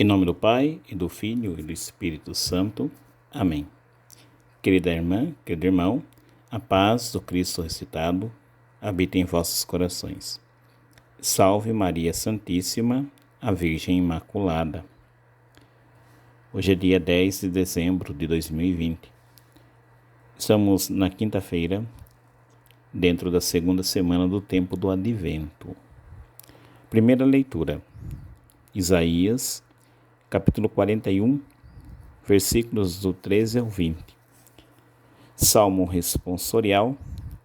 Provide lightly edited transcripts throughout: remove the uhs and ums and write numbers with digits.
Em nome do Pai, e do Filho, e do Espírito Santo. Amém. Querida irmã, querido irmão, a paz do Cristo ressuscitado habita em vossos corações. Salve Maria Santíssima, a Virgem Imaculada. Hoje é dia 10 de dezembro de 2020. Estamos na quinta-feira, dentro da segunda semana do tempo do Advento. Primeira leitura, Isaías, capítulo 41, versículos do 13 ao 20. Salmo responsorial,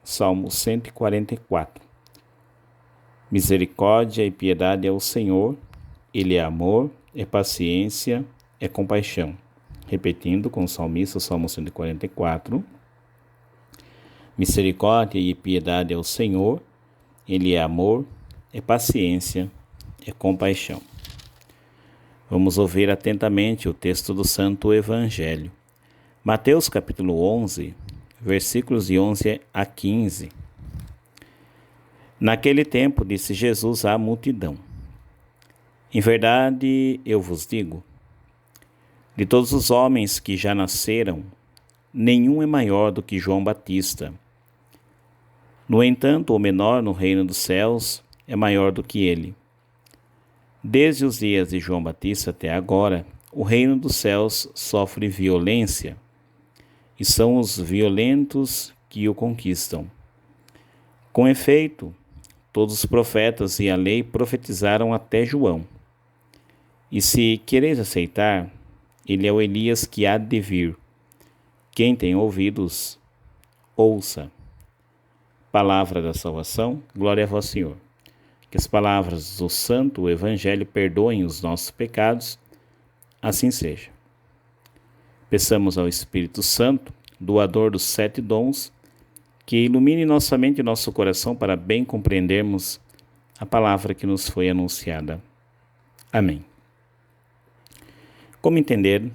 Salmo 144. Misericórdia e piedade ao Senhor, Ele é amor, é paciência, é compaixão. Repetindo com o salmista, Salmo 144. Misericórdia e piedade ao Senhor, Ele é amor, é paciência, é compaixão. Vamos ouvir atentamente o texto do Santo Evangelho. Mateus capítulo 11, versículos de 11 a 15. Naquele tempo disse Jesus à multidão: Em verdade eu vos digo, de todos os homens que já nasceram, nenhum é maior do que João Batista. No entanto, o menor no reino dos céus é maior do que ele. Desde os dias de João Batista até agora, o reino dos céus sofre violência, e são os violentos que o conquistam. Com efeito, todos os profetas e a lei profetizaram até João. E se quereis aceitar, ele é o Elias que há de vir. Quem tem ouvidos, ouça. Palavra da salvação, glória a vós, Senhor. Que as palavras do Santo Evangelho perdoem os nossos pecados, assim seja. Peçamos ao Espírito Santo, doador dos 7 dons, que ilumine nossa mente e nosso coração para bem compreendermos a palavra que nos foi anunciada. Amém. Como entender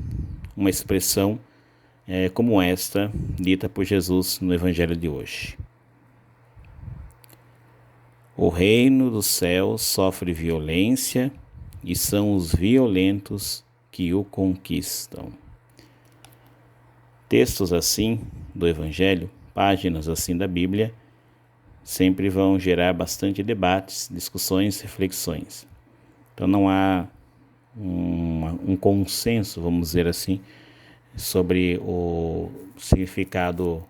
uma expressão como esta, dita por Jesus no Evangelho de hoje? O reino dos céus sofre violência e são os violentos que o conquistam. Textos assim do Evangelho, páginas assim da Bíblia, sempre vão gerar bastante debates, discussões, reflexões. Então não há um consenso, vamos dizer assim, sobre o significado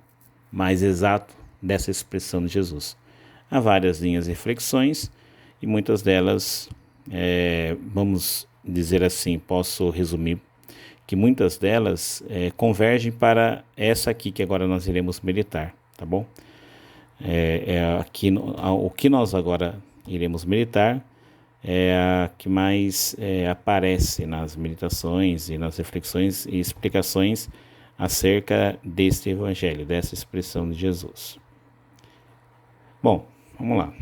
mais exato dessa expressão de Jesus. Há várias linhas de reflexões e muitas delas, vamos dizer assim, posso resumir, que muitas delas convergem para essa aqui que agora nós iremos meditar, tá bom? O que nós agora iremos meditar é a que mais aparece nas meditações e nas reflexões e explicações acerca deste Evangelho, dessa expressão de Jesus. Bom, vamos lá.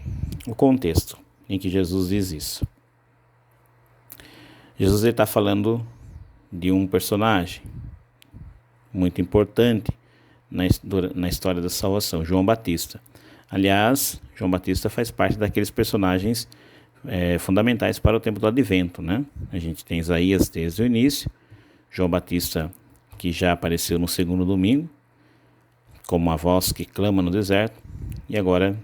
O contexto em que Jesus diz isso. Jesus está falando de um personagem muito importante na história da salvação, João Batista. Aliás, João Batista faz parte daqueles personagens fundamentais para o tempo do Advento, né? A gente tem Isaías desde o início, João Batista, que já apareceu no segundo domingo, como a voz que clama no deserto, e agora,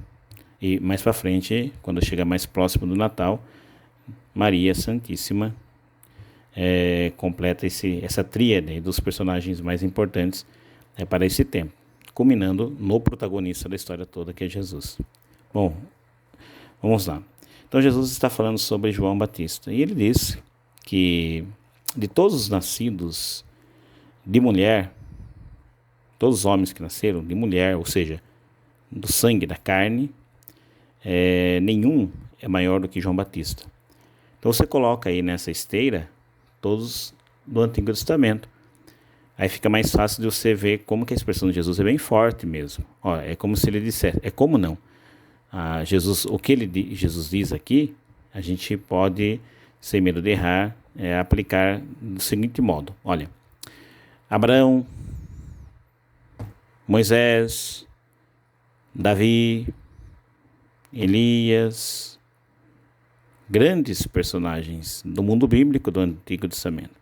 e mais para frente, quando chega mais próximo do Natal, Maria Santíssima completa essa tríade dos personagens mais importantes para esse tempo, culminando no protagonista da história toda, que é Jesus. Bom, vamos lá. Então Jesus está falando sobre João Batista, e ele diz que de todos os nascidos de mulher, todos os homens que nasceram de mulher, ou seja, do sangue, da carne, nenhum é maior do que João Batista. Então você coloca aí nessa esteira todos do Antigo Testamento. Aí fica mais fácil de você ver como que a expressão de Jesus é bem forte mesmo. Ó, é como se ele dissesse, como não? Jesus, o que Jesus diz aqui, a gente pode, sem medo de errar, aplicar do seguinte modo. Olha, Abraão, Moisés, Davi, Elias, grandes personagens do mundo bíblico do Antigo Testamento.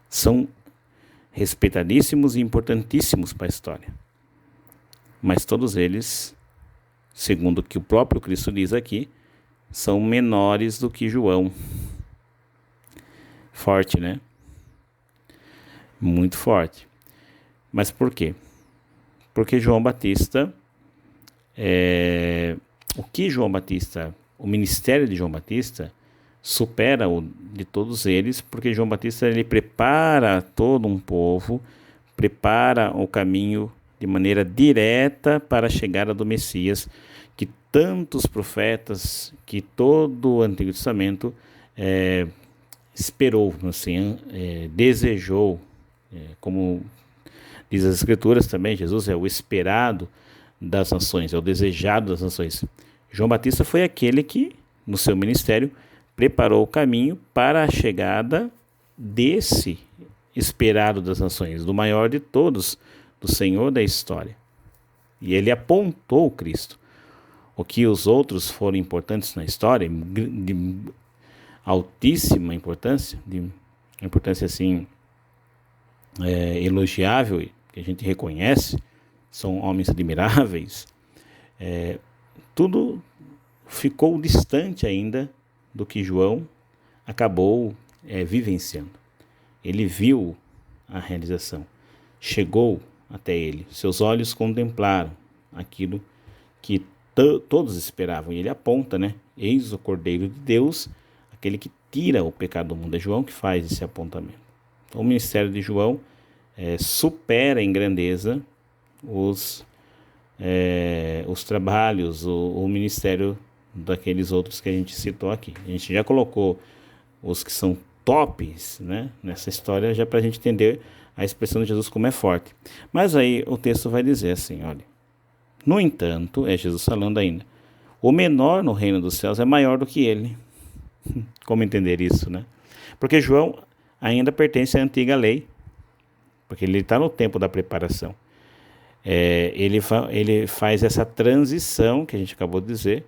São respeitadíssimos e importantíssimos para a história. Mas todos eles, segundo o que o próprio Cristo diz aqui, são menores do que João. Forte, né? Muito forte. Mas por quê? Porque João Batista, o ministério de João Batista supera o de todos eles, porque João Batista ele prepara todo um povo, prepara o caminho de maneira direta para a chegada do Messias, que tantos profetas, que todo o Antigo Testamento esperou, assim, desejou, como diz as Escrituras também, Jesus é o esperado das nações, é o desejado das nações. João Batista foi aquele que, no seu ministério, preparou o caminho para a chegada desse esperado das nações, do maior de todos, do Senhor da história. E ele apontou Cristo. O que os outros foram importantes na história, de altíssima importância, de importância assim elogiável, que a gente reconhece, são homens admiráveis, tudo ficou distante ainda do que João acabou vivenciando. Ele viu a realização, chegou até ele, seus olhos contemplaram aquilo que todos esperavam, e ele aponta, né? Eis o Cordeiro de Deus, aquele que tira o pecado do mundo. É João que faz esse apontamento. Então, o ministério de João supera em grandeza os trabalhos, o ministério daqueles outros que a gente citou aqui. A gente já colocou os que são tops, né, nessa história, já para a gente entender a expressão de Jesus como é forte. Mas aí o texto vai dizer assim, olha, no entanto, é Jesus falando ainda, o menor no reino dos céus é maior do que ele. Como entender isso, né? Porque João ainda pertence à antiga lei, porque ele está no tempo da preparação. Ele faz essa transição, que a gente acabou de dizer,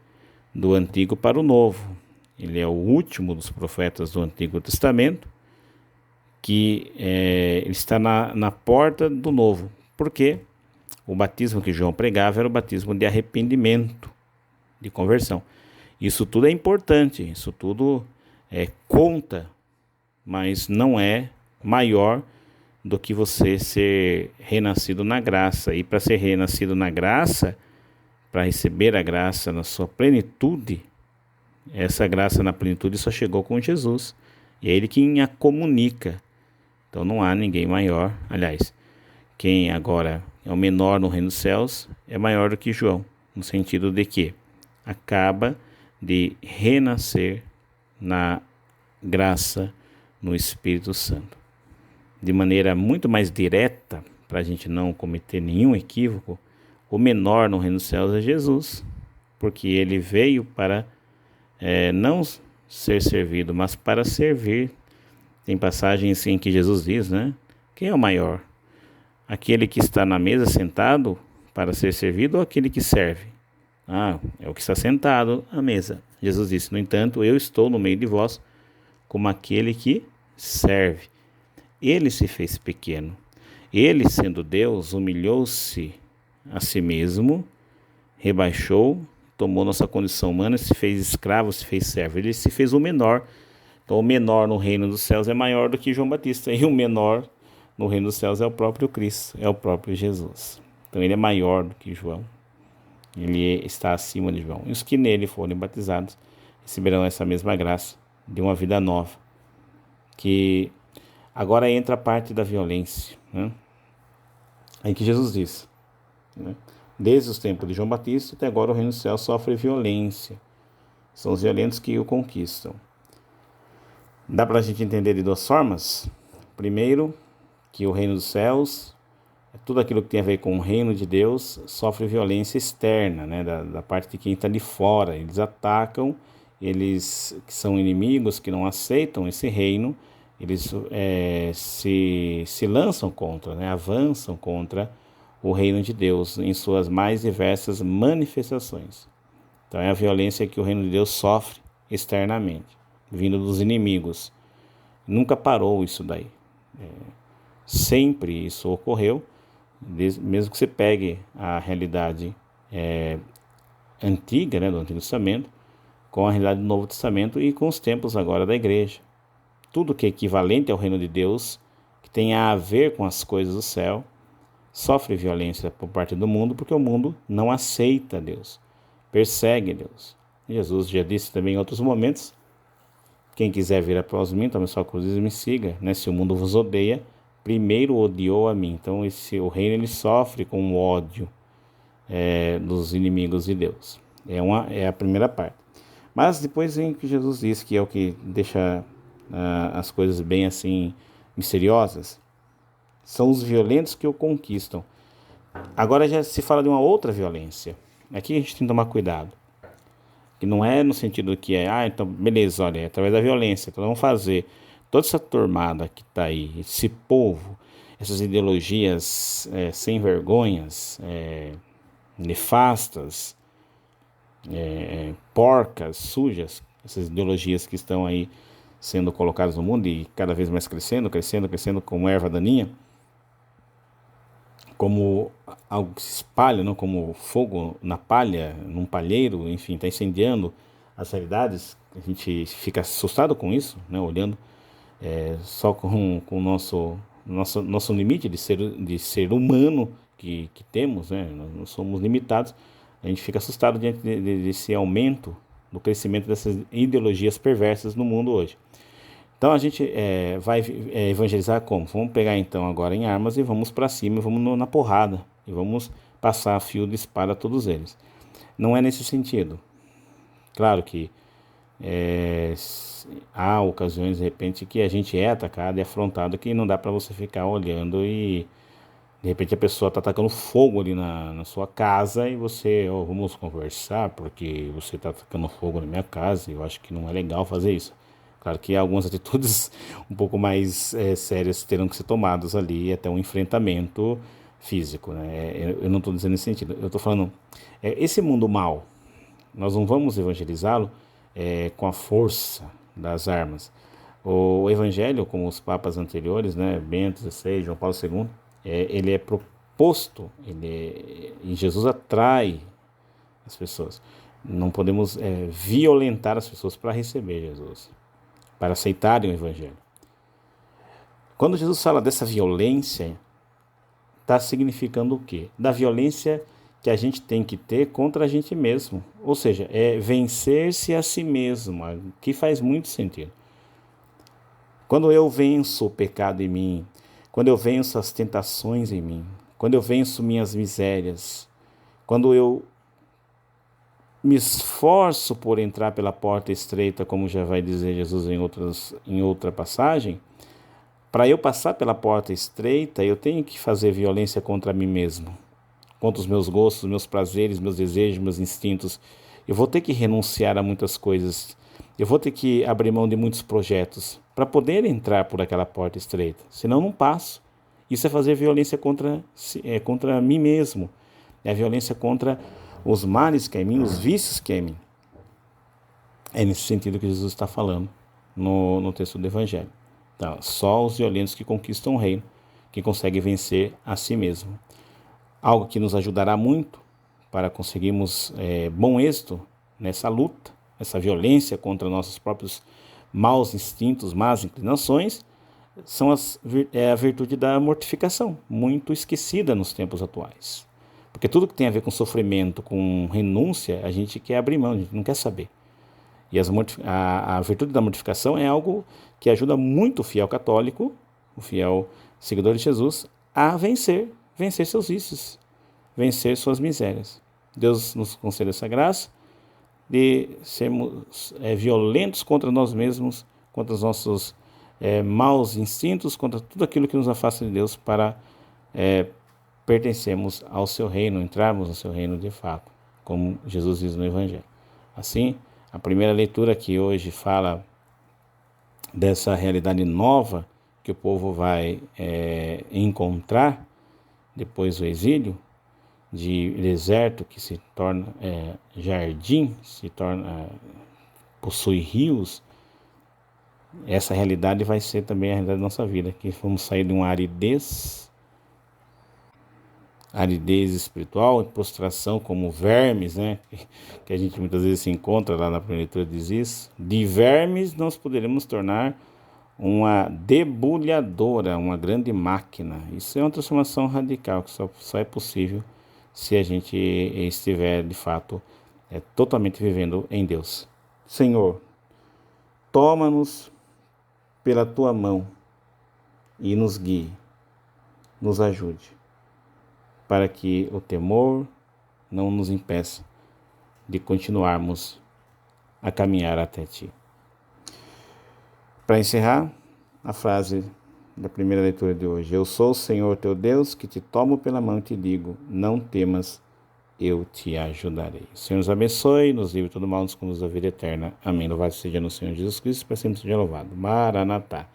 do Antigo para o Novo. Ele é o último dos profetas do Antigo Testamento, que ele está na porta do Novo. Porque o batismo que João pregava era o batismo de arrependimento, de conversão. Isso tudo é importante, isso tudo conta, mas não é maior do que você ser renascido na graça. E para ser renascido na graça, para receber a graça na sua plenitude, essa graça na plenitude só chegou com Jesus. E é Ele quem a comunica. Então não há ninguém maior. Aliás, quem agora é o menor no reino dos céus é maior do que João, no sentido de que acaba de renascer na graça, no Espírito Santo. De maneira muito mais direta, para a gente não cometer nenhum equívoco, o menor no reino dos céus é Jesus, porque ele veio para não ser servido, mas para servir. Tem passagens em que Jesus diz, né? Quem é o maior? Aquele que está na mesa sentado para ser servido ou aquele que serve? É o que está sentado à mesa. Jesus disse, no entanto, eu estou no meio de vós como aquele que serve. Ele se fez pequeno. Ele, sendo Deus, humilhou-se a si mesmo, rebaixou, tomou nossa condição humana, se fez escravo, se fez servo. Ele se fez o menor. Então, o menor no reino dos céus é maior do que João Batista. E o menor no reino dos céus é o próprio Cristo, é o próprio Jesus. Então, ele é maior do que João. Ele está acima de João. E os que nele forem batizados receberão essa mesma graça de uma vida nova. Que agora entra a parte da violência, né? Aí que Jesus diz, né? Desde os tempos de João Batista até agora o reino dos céus sofre violência. São os violentos que o conquistam. Dá para a gente entender de duas formas. Primeiro, que o reino dos céus, tudo aquilo que tem a ver com o reino de Deus, sofre violência externa, né? Da parte de quem está de fora. Eles atacam, eles que são inimigos, que não aceitam esse reino, eles se lançam contra, né? Avançam contra o reino de Deus em suas mais diversas manifestações. Então é a violência que o reino de Deus sofre externamente, vindo dos inimigos. Nunca parou isso daí. Sempre isso ocorreu, mesmo que você pegue a realidade antiga, né, do Antigo Testamento, com a realidade do Novo Testamento e com os tempos agora da igreja. Tudo que é equivalente ao reino de Deus, que tem a ver com as coisas do céu, sofre violência por parte do mundo, porque o mundo não aceita Deus, persegue Deus. Jesus já disse também em outros momentos: quem quiser vir após mim, tome sua cruz e me siga. Né? Se o mundo vos odeia, primeiro odiou a mim. Então o reino ele sofre com o ódio dos inimigos de Deus. É a primeira parte. Mas depois vem o que Jesus diz, que é o que deixa as coisas bem assim misteriosas. São os violentos que o conquistam. Agora já se fala de uma outra violência. Aqui a gente tem que tomar cuidado. Que não é no sentido que então beleza, olha, é através da violência. Então vamos fazer toda essa turmada que está aí, esse povo, essas ideologias sem vergonhas, nefastas, porcas, sujas, essas ideologias que estão aí sendo colocadas no mundo e cada vez mais crescendo como erva daninha, como algo que se espalha, não? Como fogo na palha, num palheiro, enfim, está incendiando as realidades. A gente fica assustado com isso, né? Olhando só com o nosso limite de ser humano que temos, né? Nós somos limitados. A gente fica assustado diante desse aumento do crescimento dessas ideologias perversas no mundo hoje. Então a gente vai evangelizar como? Vamos pegar então agora em armas e vamos para cima, vamos na porrada e vamos passar a fio de espada a todos eles. Não é nesse sentido. Claro que há ocasiões de repente que a gente é atacado e afrontado que não dá para você ficar olhando e de repente a pessoa está atacando fogo ali na sua casa e você, vamos conversar porque você está atacando fogo na minha casa e eu acho que não é legal fazer isso. Claro que algumas atitudes um pouco mais sérias terão que ser tomadas ali até um enfrentamento físico, né? Eu não estou dizendo nesse sentido. Eu estou falando, esse mundo mal, nós não vamos evangelizá-lo com a força das armas. O evangelho, como os papas anteriores, né, Bento XVI, João Paulo II, ele é proposto, e Jesus atrai as pessoas. Não podemos violentar as pessoas para receber Jesus, para aceitarem o evangelho. Quando Jesus fala dessa violência, está significando o quê? Da violência que a gente tem que ter contra a gente mesmo. Ou seja, é vencer-se a si mesmo, que faz muito sentido. Quando eu venço o pecado em mim, quando eu venço as tentações em mim, quando eu venço minhas misérias, quando eu me esforço por entrar pela porta estreita, como já vai dizer Jesus em outra passagem, para eu passar pela porta estreita, eu tenho que fazer violência contra mim mesmo, contra os meus gostos, meus prazeres, meus desejos, meus instintos. Eu vou ter que renunciar a muitas coisas. Eu vou ter que abrir mão de muitos projetos para poder entrar por aquela porta estreita. Senão, não passo. Isso é fazer violência contra mim mesmo. É a violência contra os males que é em mim, os vícios que é em mim. É nesse sentido que Jesus está falando no texto do Evangelho. Então, só os violentos que conquistam o reino, que conseguem vencer a si mesmo. Algo que nos ajudará muito para conseguirmos bom êxito nessa luta, essa violência contra nossos próprios maus instintos, más inclinações, é a virtude da mortificação, muito esquecida nos tempos atuais. Porque tudo que tem a ver com sofrimento, com renúncia, a gente quer abrir mão, a gente não quer saber. E a virtude da mortificação é algo que ajuda muito o fiel católico, o fiel seguidor de Jesus, a vencer seus vícios, vencer suas misérias. Deus nos concede essa graça de sermos violentos contra nós mesmos, contra os nossos maus instintos, contra tudo aquilo que nos afasta de Deus para pertencermos ao seu reino, entrarmos no seu reino de fato, como Jesus diz no Evangelho. Assim, a primeira leitura que hoje fala dessa realidade nova que o povo vai encontrar depois do exílio, de deserto que se torna jardim, se torna possui rios, essa realidade vai ser também a realidade da nossa vida, que vamos sair de uma aridez espiritual, prostração como vermes, né? Que a gente muitas vezes se encontra lá na primeira leitura, diz isso. De vermes nós poderemos tornar uma debulhadora, uma grande máquina. Isso é uma transformação radical que só é possível se a gente estiver de fato totalmente vivendo em Deus. Senhor, toma-nos pela tua mão e nos guie, nos ajude, para que o temor não nos impeça de continuarmos a caminhar até ti. Para encerrar, a frase da primeira leitura de hoje: Eu sou o Senhor teu Deus, que te tomo pela mão e te digo, não temas, eu te ajudarei. O Senhor nos abençoe, nos livre todo mal, nos conduz à vida eterna. Amém. Louvado seja no Senhor Jesus Cristo, para sempre seja louvado. Maranatá.